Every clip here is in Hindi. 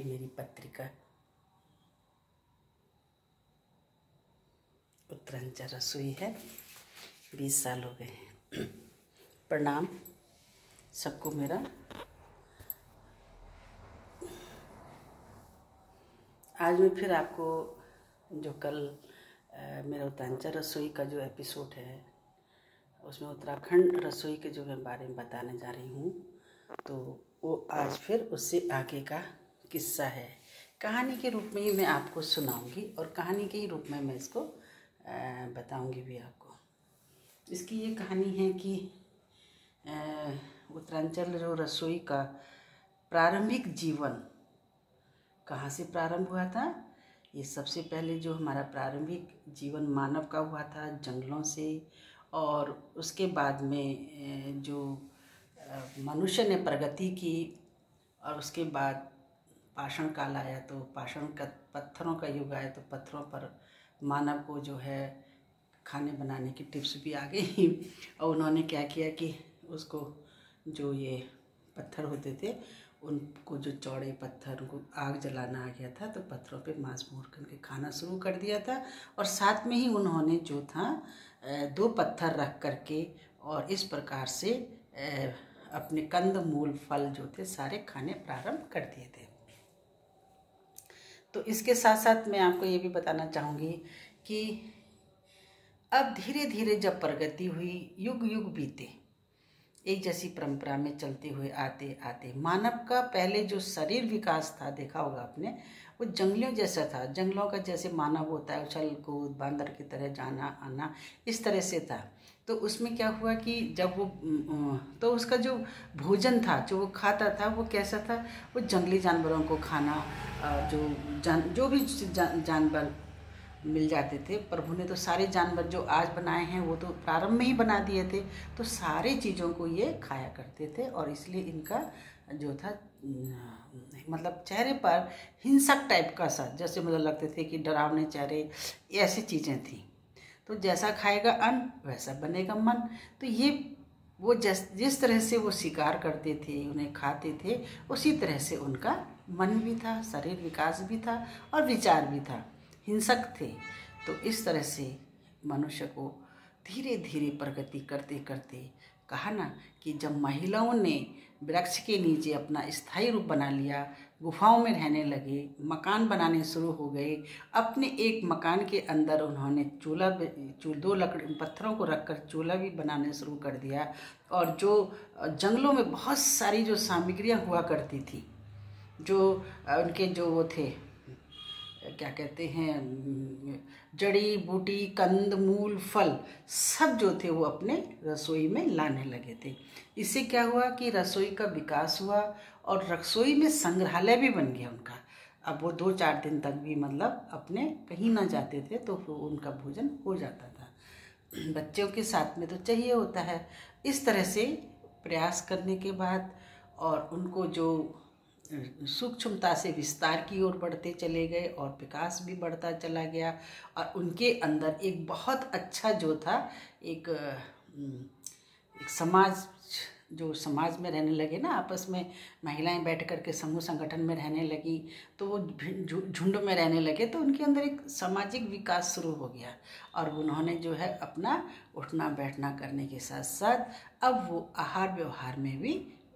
मेरी पत्रिका उत्तरांचल रसोई है। 20 साल हो गए हैं। प्रणाम सबको मेरा। आज मैं फिर आपको जो कल मेरा उत्तरांचल रसोई का जो एपिसोड है उसमें उत्तराखंड रसोई के जो मैं बारे में बताने जा रही हूँ, तो वो आज फिर उससे आगे का किस्सा है। कहानी के रूप में ही मैं आपको सुनाऊंगी और कहानी के ही रूप में मैं इसको बताऊंगी भी आपको। इसकी ये कहानी है कि उत्तरांचल जो रसोई का प्रारंभिक जीवन कहाँ से प्रारंभ हुआ था। ये सबसे पहले जो हमारा प्रारंभिक जीवन मानव का हुआ था जंगलों से, और उसके बाद में जो मनुष्य ने प्रगति की और उसके बाद पाषाण काल आया, तो पाषाण का पत्थरों का युग आया, तो पत्थरों पर मानव को जो है खाने बनाने की टिप्स भी आ गई। और उन्होंने क्या किया कि उसको जो ये पत्थर होते थे उनको, जो चौड़े पत्थर, उनको आग जलाना आ गया था, तो पत्थरों पे मांस मोड़ करके खाना शुरू कर दिया था। और साथ में ही उन्होंने जो था 2 पत्थर रख करके और इस प्रकार से अपने कंद मूल फल जो थे सारे खाने प्रारंभ कर दिए थे। तो इसके साथ साथ मैं आपको ये भी बताना चाहूँगी कि अब धीरे धीरे जब प्रगति हुई, युग युग बीते, एक जैसी परंपरा में चलते हुए आते आते मानव का पहले जो शरीर विकास था, देखा होगा आपने, वो जंगलियों जैसा था। जंगलों का जैसे मानव होता है, उछल कूद बांदर की तरह जाना आना, इस तरह से था। तो उसमें क्या हुआ कि जब वो तो उसका जो भोजन था, जो वो खाता था, वो कैसा था, वो जंगली जानवरों को खाना, जो भी जानवर मिल जाते थे। प्रभु ने तो सारे जानवर जो आज बनाए हैं वो तो प्रारंभ में ही बना दिए थे, तो सारी चीज़ों को ये खाया करते थे। और इसलिए इनका जो था मतलब चेहरे पर हिंसक टाइप का सा, जैसे मतलब लगते थे कि डरावने चेहरे, ऐसी चीज़ें थी। तो जैसा खाएगा अन्न वैसा बनेगा मन। तो ये वो जिस तरह से वो शिकार करते थे, उन्हें खाते थे, उसी तरह से उनका मन भी था, शरीर विकास भी था और विचार भी था, हिंसक थे। तो इस तरह से मनुष्य को धीरे धीरे प्रगति करते करते, कहा ना कि जब महिलाओं ने वृक्ष के नीचे अपना स्थायी रूप बना लिया, गुफाओं में रहने लगे, मकान बनाने शुरू हो गए, अपने एक मकान के अंदर उन्होंने चूल्हा 2 लकड़ी पत्थरों को रखकर चूल्हा भी बनाने शुरू कर दिया। और जो जंगलों में बहुत सारी जो सामग्रियाँ हुआ करती थी, जो उनके जो वो थे, क्या कहते हैं, जड़ी बूटी, कंद मूल फल, सब जो थे वो अपने रसोई में लाने लगे थे। इससे क्या हुआ कि रसोई का विकास हुआ और रसोई में संग्रहालय भी बन गया उनका। अब वो 2-4 दिन तक भी मतलब अपने कहीं ना जाते थे, तो उनका भोजन हो जाता था। बच्चों के साथ में तो चाहिए होता है। इस तरह से प्रयास करने के बाद और उनको जो सूक्ष्मता से विस्तार की ओर बढ़ते चले गए और विकास भी बढ़ता चला गया। और उनके अंदर एक बहुत अच्छा जो था, एक समाज, जो समाज में रहने लगे ना, आपस में महिलाएं बैठ कर के समूह संगठन में रहने लगी, तो वो झुंड में रहने लगे, तो उनके अंदर एक सामाजिक विकास शुरू हो गया। और उन्होंने जो है अपना उठना बैठना करने के साथ साथ अब वो आहार व्यवहार में भी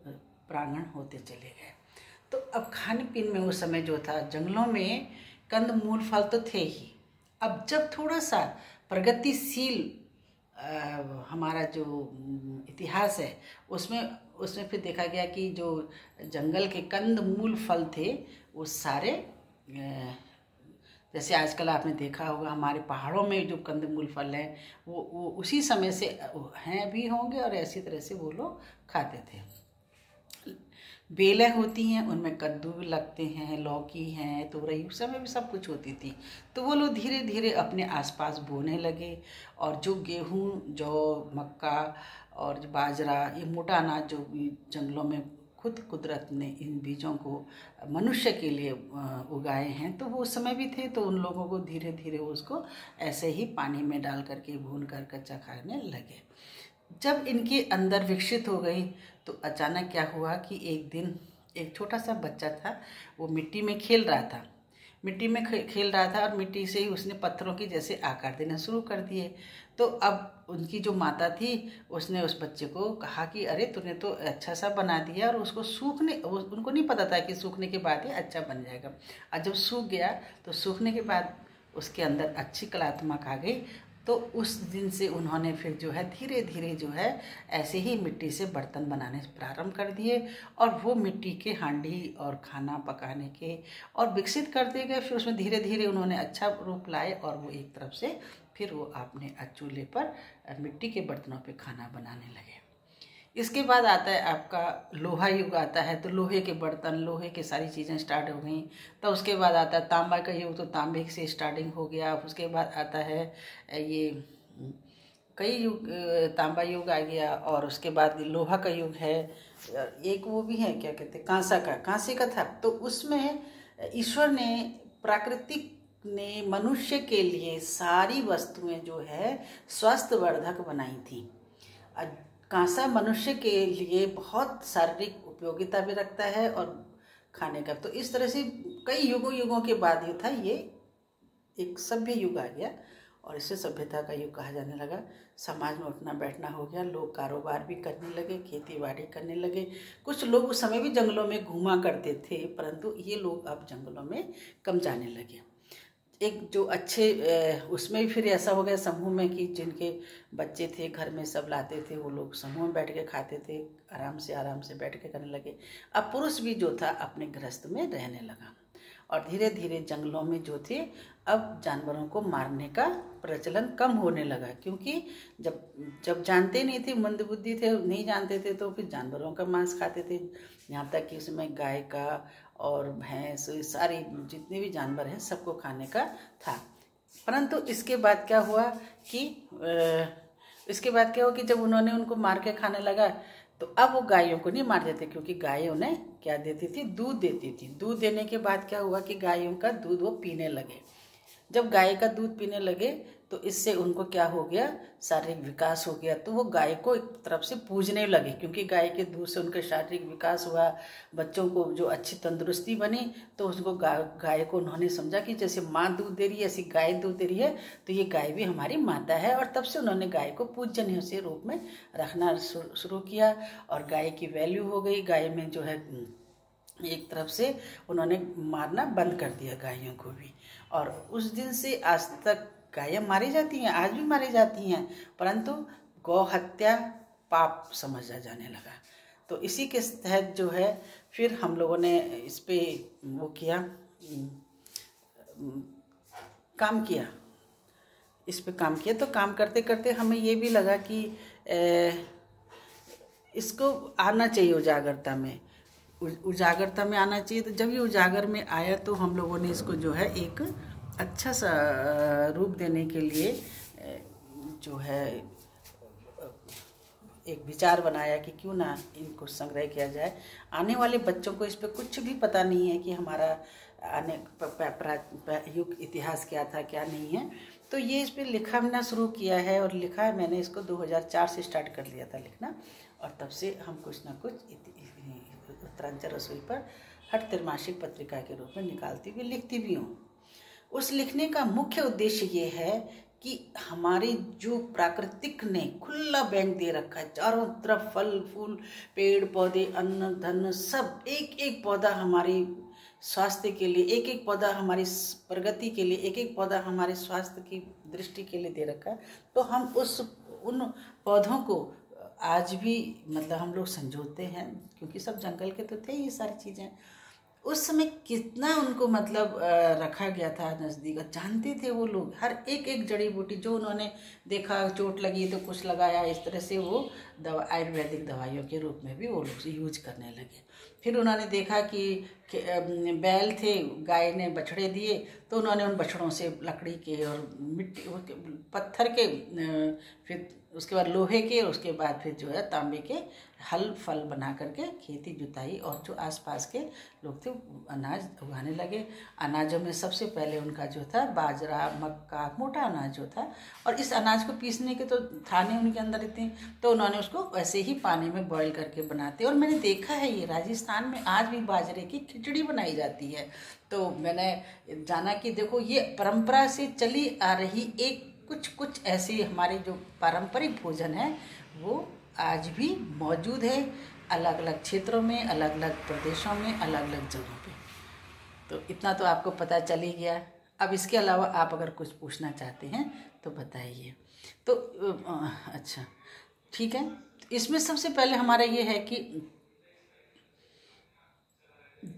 प्रांगण होते चले गए। तो अब खाने पीने में उस समय जो था, जंगलों में कंद मूल फल तो थे ही। अब जब थोड़ा सा प्रगतिशील हमारा जो इतिहास है उसमें फिर देखा गया कि जो जंगल के कंद मूल फल थे वो सारे, जैसे आजकल आपने देखा होगा हमारे पहाड़ों में जो कंदमूल फल हैं वो उसी समय से हैं भी होंगे, और ऐसी तरह से वो लोग खाते थे। बेलें होती हैं, उनमें कद्दू भी लगते हैं, लौकी हैं, तोरई, उस समय भी सब कुछ होती थी। तो वो लोग धीरे धीरे अपने आसपास बोने लगे। और जो गेहूँ, जौ, मक्का और बाजरा, ये मोटा अनाज जो जंगलों में खुद कुदरत ने इन बीजों को मनुष्य के लिए उगाए हैं, तो वो उस समय भी थे। तो उन लोगों को धीरे धीरे उसको ऐसे ही पानी में डाल करके भून कर कच्चा खाने लगे। जब इनके अंदर विकसित हो गई, तो अचानक क्या हुआ कि एक दिन एक छोटा सा बच्चा था, वो मिट्टी में खेल रहा था, मिट्टी में खेल रहा था और मिट्टी से ही उसने पत्थरों की जैसे आकार देना शुरू कर दिए। तो अब उनकी जो माता थी उसने उस बच्चे को कहा कि अरे तूने तो अच्छा सा बना दिया, और उसको उनको नहीं पता था कि सूखने के बाद ही अच्छा बन जाएगा। और जब सूख गया तो सूखने के बाद उसके अंदर अच्छी कलात्मक आ गई। तो उस दिन से उन्होंने फिर जो है धीरे धीरे जो है ऐसे ही मिट्टी से बर्तन बनाने प्रारंभ कर दिए, और वो मिट्टी के हांडी और खाना पकाने के और विकसित करते गए। फिर उसमें धीरे धीरे उन्होंने अच्छा रूप लाए, और वो एक तरफ से फिर वो अपने चूल्हे पर मिट्टी के बर्तनों पे खाना बनाने लगे। इसके बाद आता है आपका लोहा युग आता है, तो लोहे के बर्तन, लोहे की सारी चीज़ें स्टार्ट हो गई। तो उसके बाद आता है तांबा का युग, तो तांबे से स्टार्टिंग हो गया। उसके बाद आता है ये कई युग, तांबा युग आ गया, और उसके बाद लोहा का युग है। एक वो भी है, क्या कहते हैं, कांसे का था। तो उसमें ईश्वर ने, प्राकृतिक ने मनुष्य के लिए सारी वस्तुएं जो है स्वास्थ्यवर्धक बनाई थी। कांसा मनुष्य के लिए बहुत शारीरिक उपयोगिता भी रखता है और खाने का। तो इस तरह से कई युगों के बाद ये था, ये एक सभ्य युग आ गया, और इसे सभ्यता का युग कहा जाने लगा। समाज में उठना बैठना हो गया, लोग कारोबार भी करने लगे, खेती बाड़ी करने लगे। कुछ लोग उस समय भी जंगलों में घूमा करते थे, परंतु ये लोग अब जंगलों में कम जाने लगे। एक जो अच्छे उसमें भी फिर ऐसा हो गया समूह में कि जिनके बच्चे थे घर में सब लाते थे, वो लोग समूह में बैठ के खाते थे, आराम से बैठ के करने लगे। अब पुरुष भी जो था अपने गृहस्थ में रहने लगा, और धीरे धीरे जंगलों में जो थे अब जानवरों को मारने का प्रचलन कम होने लगा, क्योंकि जब जानते नहीं थे, मंदबुद्धि थे, नहीं जानते थे, तो फिर जानवरों का मांस खाते थे। यहाँ तक कि उसमें गाय का और भैंस, सारी जितने भी जानवर हैं सबको खाने का था। परंतु इसके बाद क्या हुआ कि जब उन्होंने उनको मार के खाने लगा, तो अब वो गायों को नहीं मारते थे, क्योंकि गायें उन्हें क्या देती थी, दूध देती थी। दूध देने के बाद क्या हुआ कि गायों का दूध वो पीने लगे। जब गाय का दूध पीने लगे तो इससे उनको क्या हो गया, शारीरिक विकास हो गया। तो वो गाय को एक तरफ से पूजने लगे, क्योंकि गाय के दूध से उनका शारीरिक विकास हुआ, बच्चों को जो अच्छी तंदुरुस्ती बनी। तो उसको गाय को उन्होंने समझा कि जैसे माँ दूध दे रही है ऐसी गाय दूध दे रही है, तो ये गाय भी हमारी माता है। और तब से उन्होंने गाय को पूजनीय से रूप में रखना शुरू किया, और गाय की वैल्यू हो गई। गाय में जो है एक तरफ से उन्होंने मारना बंद कर दिया गायों को भी, और उस दिन से आज तक गायें मारी जाती हैं, आज भी मारी जाती हैं, परंतु गौ हत्या पाप समझा जाने लगा। तो इसी के तहत जो है फिर हम लोगों ने इस पे वो किया, काम किया, इस पे काम किया। तो काम करते करते हमें ये भी लगा कि इसको आना चाहिए उजागरता में आना चाहिए। तो जब ये उजागर में आया तो हम लोगों ने इसको जो है एक अच्छा सा रूप देने के लिए जो है एक विचार बनाया कि क्यों ना इनको संग्रह किया जाए। आने वाले बच्चों को इस पे कुछ भी पता नहीं है कि हमारा युग इतिहास क्या था क्या नहीं है। तो ये इस पे लिखना शुरू किया है, और लिखा है मैंने इसको 2004 से स्टार्ट कर लिया था लिखना, और तब से हम कुछ ना कुछ उत्तरांचल रसोई पर हर त्रैमासिक पत्रिका के रूप में निकालती भी लिखती भी हूँ। उस लिखने का मुख्य उद्देश्य ये है कि हमारे जो प्राकृतिक ने खुला बैंक दे रखा है, चारों तरफ फल फूल पेड़ पौधे अन्न धन सब, एक एक पौधा हमारे स्वास्थ्य के लिए, एक एक पौधा हमारी प्रगति के लिए, एक एक पौधा हमारे स्वास्थ्य की दृष्टि के लिए दे रखा है। तो हम उन पौधों को आज भी मतलब हम लोग संजोते हैं, क्योंकि सब जंगल के तो थे ये सारी चीज़ें। उस समय कितना उनको मतलब रखा गया था नज़दीक, जानते थे वो लोग हर एक एक जड़ी बूटी जो उन्होंने देखा, चोट लगी तो कुछ लगाया, इस तरह से वो आयुर्वेदिक दवाइयों के रूप में भी वो लोग यूज करने लगे। फिर उन्होंने देखा कि बैल थे, गाय ने बछड़े दिए, तो उन्होंने उन बछड़ों से लकड़ी के और मिट्टी पत्थर के, फिर उसके बाद लोहे के, और उसके बाद फिर जो है तांबे के हल फल बना करके खेती जुताई, और जो आसपास के लोग थे अनाज उगाने लगे। अनाजों में सबसे पहले उनका जो था बाजरा, मक्का, मोटा अनाज जो था, और इस अनाज को पीसने के तो थाने उनके अंदर इतने, तो उन्होंने उसको वैसे ही पानी में बॉईल करके बनाते। और मैंने देखा है ये राजस्थान राजस्थान में आज भी बाजरे की खिचड़ी बनाई जाती है। तो मैंने जाना कि देखो ये परंपरा से चली आ रही एक कुछ ऐसे हमारे जो पारंपरिक भोजन है वो आज भी मौजूद है, अलग अलग क्षेत्रों में, अलग अलग प्रदेशों में, अलग अलग जगहों पे। तो इतना तो आपको पता चल ही गया। अब इसके अलावा आप अगर कुछ पूछना चाहते हैं तो बताइए। तो अच्छा ठीक है। इसमें सबसे पहले हमारा ये है कि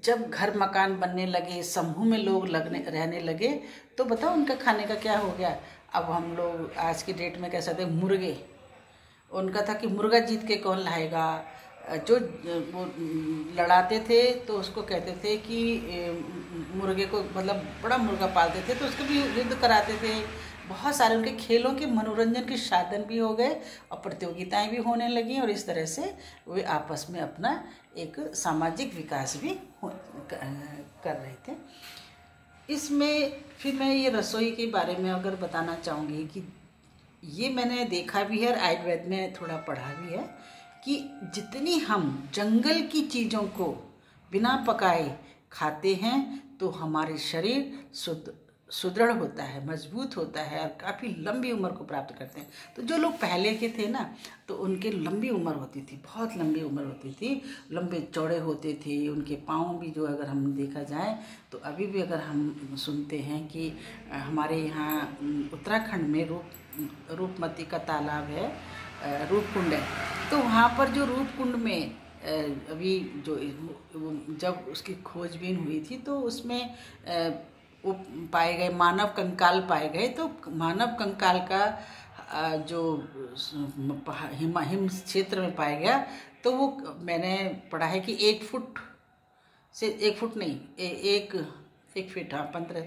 जब घर मकान बनने लगे, समूह में लोग रहने लगे, तो बताओ उनका खाने का क्या हो गया। अब हम लोग आज की डेट में कह सकते हैं मुर्गे, उनका था कि मुर्गा जीत के कौन लाएगा। जो वो लड़ाते थे तो उसको कहते थे कि मुर्गे को मतलब बड़ा मुर्गा पालते थे तो उसको भी युद्ध कराते थे। बहुत सारे उनके खेलों के मनोरंजन के साधन भी हो गए और प्रतियोगिताएं भी होने लगी और इस तरह से वे आपस में अपना एक सामाजिक विकास भी कर रहे थे। इसमें फिर मैं ये रसोई के बारे में अगर बताना चाहूँगी कि ये मैंने देखा भी है और आयुर्वेद में थोड़ा पढ़ा भी है कि जितनी हम जंगल की चीज़ों को बिना पकाए खाते हैं तो हमारे शरीर सुदृढ़ होता है, मजबूत होता है और काफ़ी लंबी उम्र को प्राप्त करते हैं। तो जो लोग पहले के थे ना तो उनके लंबी उम्र होती थी, बहुत लंबी उम्र होती थी, लंबे चौड़े होते थे। उनके पाँव भी जो अगर हम देखा जाए तो अभी भी अगर हम सुनते हैं कि हमारे यहाँ उत्तराखंड में रूपमती का तालाब है, रूपकुंड है, तो वहाँ पर जो रूपकुंड में अभी जो जब उसकी खोजबीन हुई थी तो उसमें वो पाए गए मानव कंकाल पाए गए। तो मानव कंकाल का जो हिम क्षेत्र में पाया गया तो वो मैंने पढ़ा है कि 1 फुट से 1 फुट नहीं, एक फीट, हाँ 15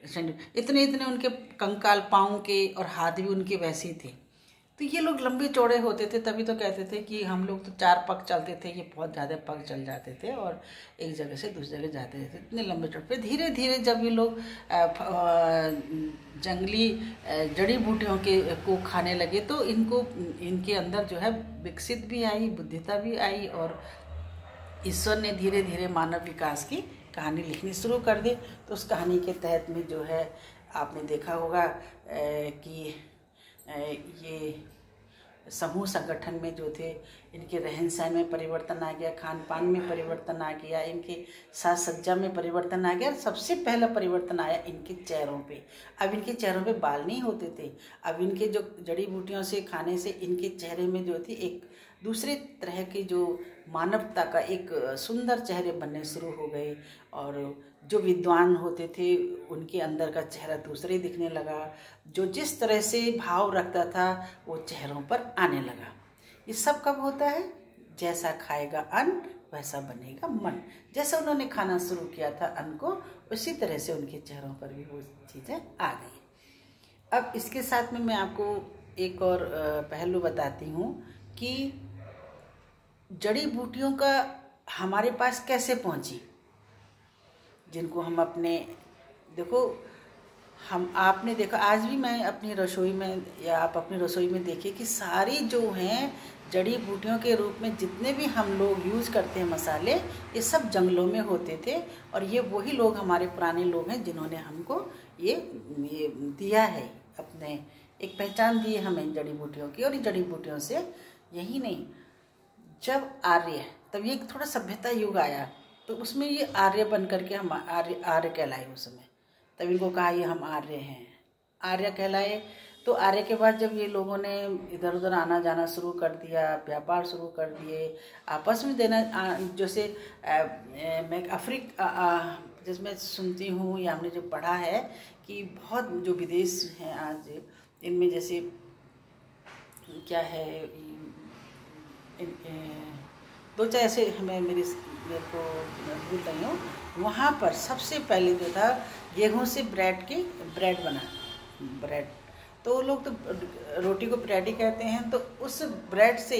सेंटीमीटर, इतने उनके कंकाल पाँव के और हाथ भी उनके वैसे ही थे। तो ये लोग लंबे चौड़े होते थे, तभी तो कहते थे कि हम लोग तो 4 पग चलते थे, ये बहुत ज़्यादा पग चल जाते थे और एक जगह से दूसरी जगह जाते थे, इतने लंबे चौड़े। फिर धीरे धीरे जब ये लोग जंगली जड़ी बूटियों को खाने लगे तो इनके अंदर जो है विकसित भी आई, बुद्धिता भी आई और ईश्वर ने धीरे धीरे मानव विकास की कहानी लिखनी शुरू कर दी। तो उस कहानी के तहत में जो है आपने देखा होगा कि ये समूह संगठन में जो थे इनके रहन सहन में परिवर्तन आ गया, खान पान में परिवर्तन आ गया, इनके साज सज्जा में परिवर्तन आ गया। सबसे पहला परिवर्तन आया इनके चेहरों पे। अब इनके चेहरों पे बाल नहीं होते थे, अब इनके जो जड़ी बूटियों से खाने से इनके चेहरे में जो थी एक दूसरे तरह की जो मानवता का एक सुंदर चेहरे बनने शुरू हो गए और जो विद्वान होते थे उनके अंदर का चेहरा दूसरे दिखने लगा। जो जिस तरह से भाव रखता था वो चेहरों पर आने लगा। ये सब कब होता है? जैसा खाएगा अन्न वैसा बनेगा मन। जैसा उन्होंने खाना शुरू किया था अन्न को, उसी तरह से उनके चेहरों पर भी वो चीज़ें आ गई। अब इसके साथ में मैं आपको एक और पहलू बताती हूँ कि जड़ी बूटियों का हमारे पास कैसे पहुँची, जिनको हम अपने देखो हम आपने देखा आज भी मैं अपनी रसोई में या आप अपनी रसोई में देखिए कि सारी जो हैं जड़ी बूटियों के रूप में जितने भी हम लोग यूज़ करते हैं मसाले, ये सब जंगलों में होते थे और ये वही लोग हमारे पुराने लोग हैं जिन्होंने हमको ये दिया है, अपने एक पहचान दी है हमें जड़ी बूटियों की। और जड़ी बूटियों से यही नहीं, जब आर्य तब ये थोड़ा सभ्यता युग आया तो उसमें ये आर्य बन करके हम आर्य कहलाए। उस समय तब इनको कहा ये हम आर्य हैं, आर्य कहलाए। तो आर्य के बाद जब ये लोगों ने इधर उधर आना जाना शुरू कर दिया, व्यापार शुरू कर दिए, आपस में देना, जैसे मैं जिसमें सुनती हूँ या हमने जो पढ़ा है कि बहुत जो विदेश हैं आज इनमें जैसे क्या है दो चार ऐसे हमें मेरे को भूल रही हूँ, वहाँ पर सबसे पहले जो था गेहूं से ब्रेड बना, ब्रेड तो लोग तो रोटी को ब्रेड ही कहते हैं। तो उस ब्रेड से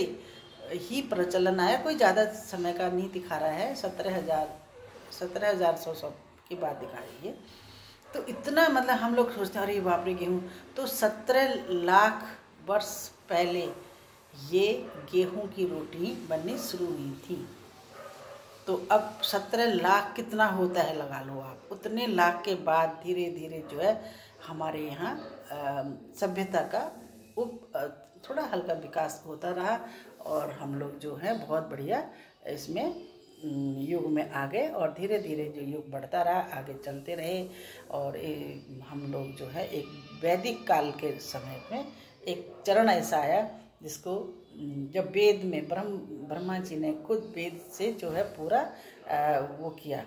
ही प्रचलन आया, कोई ज़्यादा समय का नहीं दिखा रहा है, 17,100 की बात दिखा रही है। तो इतना मतलब हम लोग सोचते हैं अरे बाप रे गेहूँ, तो 17 लाख वर्ष पहले ये गेहूं की रोटी बननी शुरू हुई थी। तो अब 17 लाख कितना होता है लगा लो आप। उतने लाख के बाद धीरे धीरे जो है हमारे यहाँ सभ्यता का थोड़ा हल्का विकास होता रहा और हम लोग जो है बहुत बढ़िया इसमें युग में आ गए और धीरे धीरे जो युग बढ़ता रहा आगे चलते रहे। और हम लोग जो है एक वैदिक काल के समय में एक चरण ऐसा आया जिसको जब वेद में ब्रह्मा जी ने खुद वेद से जो है पूरा वो किया,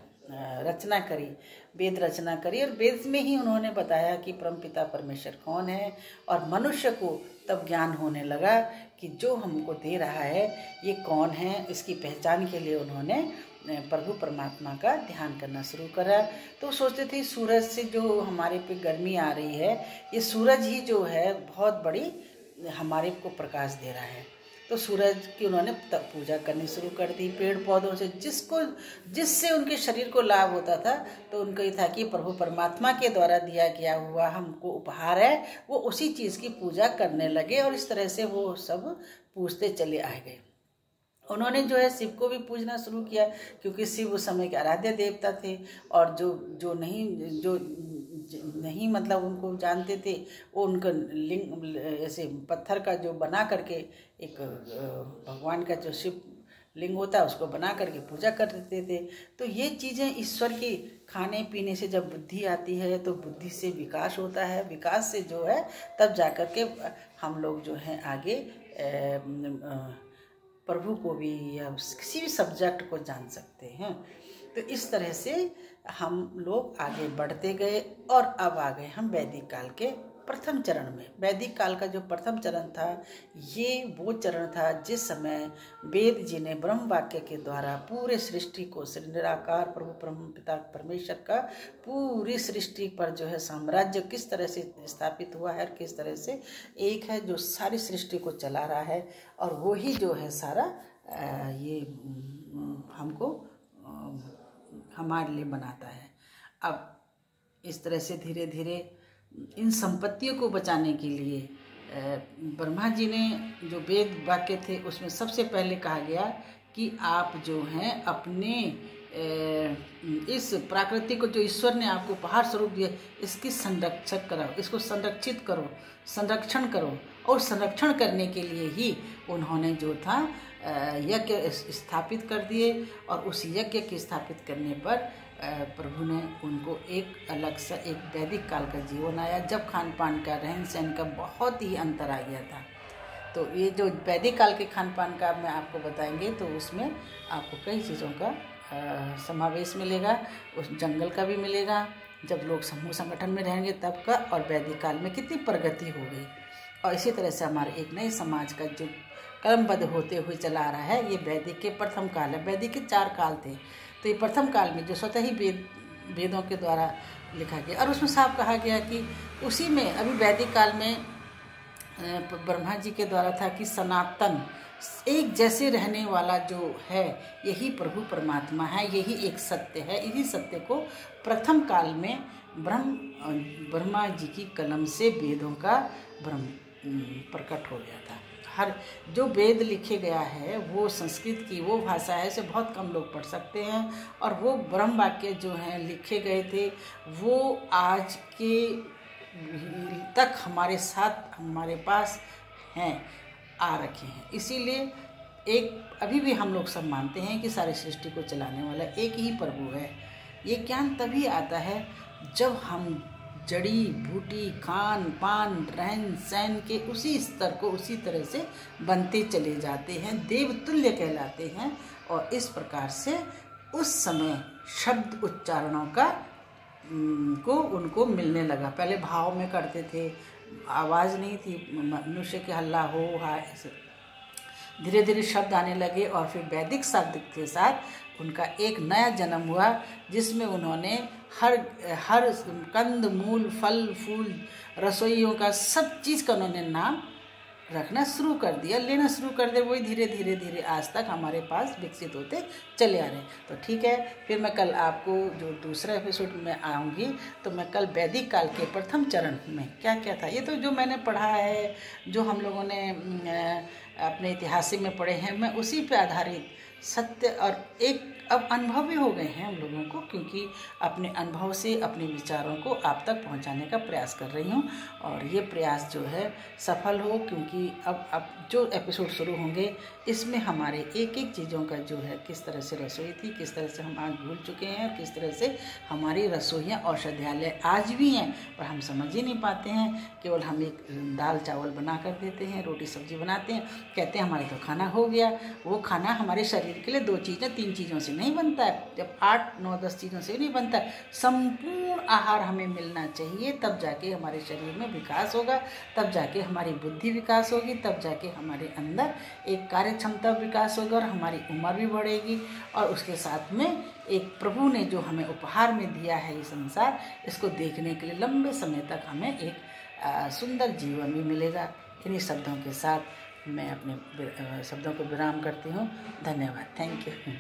रचना करी, वेद रचना करी और वेद में ही उन्होंने बताया कि परमपिता परमेश्वर कौन है। और मनुष्य को तब ज्ञान होने लगा कि जो हमको दे रहा है ये कौन है। इसकी पहचान के लिए उन्होंने प्रभु परमात्मा का ध्यान करना शुरू करा। तो सोचते थे सूरज से जो हमारे पे गर्मी आ रही है, ये सूरज ही जो है बहुत बड़ी हमारे को प्रकाश दे रहा है। तो सूरज की उन्होंने तब पूजा करनी शुरू कर दी। पेड़ पौधों से जिससे उनके शरीर को लाभ होता था, तो उनका ये था कि प्रभु परमात्मा के द्वारा दिया गया हुआ हमको उपहार है, वो उसी चीज़ की पूजा करने लगे और इस तरह से वो सब पूजते चले आए गए। उन्होंने जो है शिव को भी पूजना शुरू किया क्योंकि शिव उस समय के आराध्य देवता थे। और जो नहीं मतलब उनको जानते थे वो उनका लिंग ऐसे पत्थर का जो बना करके एक भगवान का जो शिव लिंग होता है उसको बना करके पूजा कर देते थे। तो ये चीज़ें ईश्वर की खाने पीने से जब बुद्धि आती है तो बुद्धि से विकास होता है, विकास से जो है तब जाकर के हम लोग जो है आगे प्रभु को भी या किसी भी सब्जेक्ट को जान सकते हैं। तो इस तरह से हम लोग आगे बढ़ते गए और अब आ गए हम वैदिक काल के प्रथम चरण में। वैदिक काल का जो प्रथम चरण था ये वो चरण था जिस समय वेद जी ने ब्रह्म वाक्य के द्वारा पूरे सृष्टि को निराकार प्रभु पिता परमेश्वर का पूरी सृष्टि पर जो है साम्राज्य किस तरह से स्थापित हुआ है, किस तरह से एक है जो सारी सृष्टि को चला रहा है और वो ही जो है सारा ये हमको हमारे लिए बनाता है। अब इस तरह से धीरे धीरे इन संपत्तियों को बचाने के लिए ब्रह्मा जी ने जो वेद वाक्य थे उसमें सबसे पहले कहा गया कि आप जो हैं अपने इस प्रकृति को जो ईश्वर ने आपको उपहार स्वरूप दिया इसकी संरक्षक करो, इसको संरक्षित करो, संरक्षण करो। और संरक्षण करने के लिए ही उन्होंने जो था यज्ञ स्थापित कर दिए और उस यज्ञ के स्थापित करने पर प्रभु ने उनको एक अलग सा एक वैदिक काल का जीवन आया जब खान पान का रहन सहन का बहुत ही अंतर आ गया था। तो ये जो वैदिक काल के खान पान का मैं आपको बताएंगे तो उसमें आपको कई चीज़ों का समावेश मिलेगा, उस जंगल का भी मिलेगा, जब लोग समूह संगठन में रहेंगे तब का, और वैदिक काल में कितनी प्रगति हो गई। और इसी तरह से हमारे एक नए समाज का जो क्रमबद्ध होते हुए चला आ रहा है ये वैदिक के प्रथम काल है। वैदिक के 4 काल थे, तो ये प्रथम काल में जो स्वतः ही वेदों के द्वारा लिखा गया और उसमें साफ कहा गया कि उसी में अभी वैदिक काल में ब्रह्मा जी के द्वारा था कि सनातन एक जैसे रहने वाला जो है यही प्रभु परमात्मा है, यही एक सत्य है। इसी सत्य को प्रथम काल में ब्रह्मा जी की कलम से वेदों का प्रकट हो गया था। हर जो वेद लिखे गया है वो संस्कृत की वो भाषा है, इसे बहुत कम लोग पढ़ सकते हैं। और वो ब्रह्म वाक्य जो हैं लिखे गए थे वो आज के तक हमारे साथ हमारे पास हैं, आ रखे हैं। इसीलिए एक अभी भी हम लोग सब मानते हैं कि सारी सृष्टि को चलाने वाला एक ही प्रभु है। ये ज्ञान तभी आता है जब हम जड़ी बूटी खान पान रहन सहन के उसी स्तर को उसी तरह से बनते चले जाते हैं, देवतुल्य कहलाते हैं। और इस प्रकार से उस समय शब्द उच्चारणों का को उनको मिलने लगा। पहले भाव में करते थे, आवाज़ नहीं थी, मनुष्य के हल्ला हो हा, ऐसे धीरे धीरे शब्द आने लगे और फिर वैदिक शब्द के साथ उनका एक नया जन्म हुआ जिसमें उन्होंने हर कंद मूल फल फूल रसोइयों का सब चीज़ का उन्होंने नाम रखना शुरू कर दिया, लेना शुरू कर दिया। वही धीरे धीरे धीरे आज तक हमारे पास विकसित होते चले आ रहे हैं। तो ठीक है, फिर मैं कल आपको जो दूसरा एपिसोड में आऊँगी तो मैं कल वैदिक काल के प्रथम चरण में क्या क्या था, ये तो जो मैंने पढ़ा है, जो हम लोगों ने अपने इतिहास में पढ़े हैं, मैं उसी पे आधारित सत्य और एक अब अनुभव भी हो गए हैं हम लोगों को, क्योंकि अपने अनुभव से अपने विचारों को आप तक पहुंचाने का प्रयास कर रही हूं, और ये प्रयास जो है सफल हो, क्योंकि अब जो एपिसोड शुरू होंगे इसमें हमारे एक एक चीज़ों का जो है, किस तरह से रसोई थी, किस तरह से हम आज भूल चुके हैं, और किस तरह से हमारी रसोइयाँ औषधालय आज भी हैं पर हम समझ ही नहीं पाते हैं। केवल हम एक दाल चावल बना कर देते हैं, रोटी सब्जी बनाते हैं, कहते हैं हमारे तो खाना हो गया। वो खाना हमारे शरीर के लिए 2 चीज़ें 3 चीज़ों से नहीं बनता है, जब 8 9 10 चीज़ों से भी नहीं बनता है। संपूर्ण आहार हमें मिलना चाहिए, तब जाके हमारे शरीर में विकास होगा, तब जाके हमारी बुद्धि विकास होगी, तब जाके हमारे अंदर एक कार्य क्षमता विकास होगा और हमारी उम्र भी बढ़ेगी। और उसके साथ में एक प्रभु ने जो हमें उपहार में दिया है ये संसार, इसको देखने के लिए लंबे समय तक हमें एक सुंदर जीवन भी मिलेगा। इन्हीं शब्दों के साथ मैं अपने शब्दों को विराम करती हूँ। धन्यवाद। Thank you.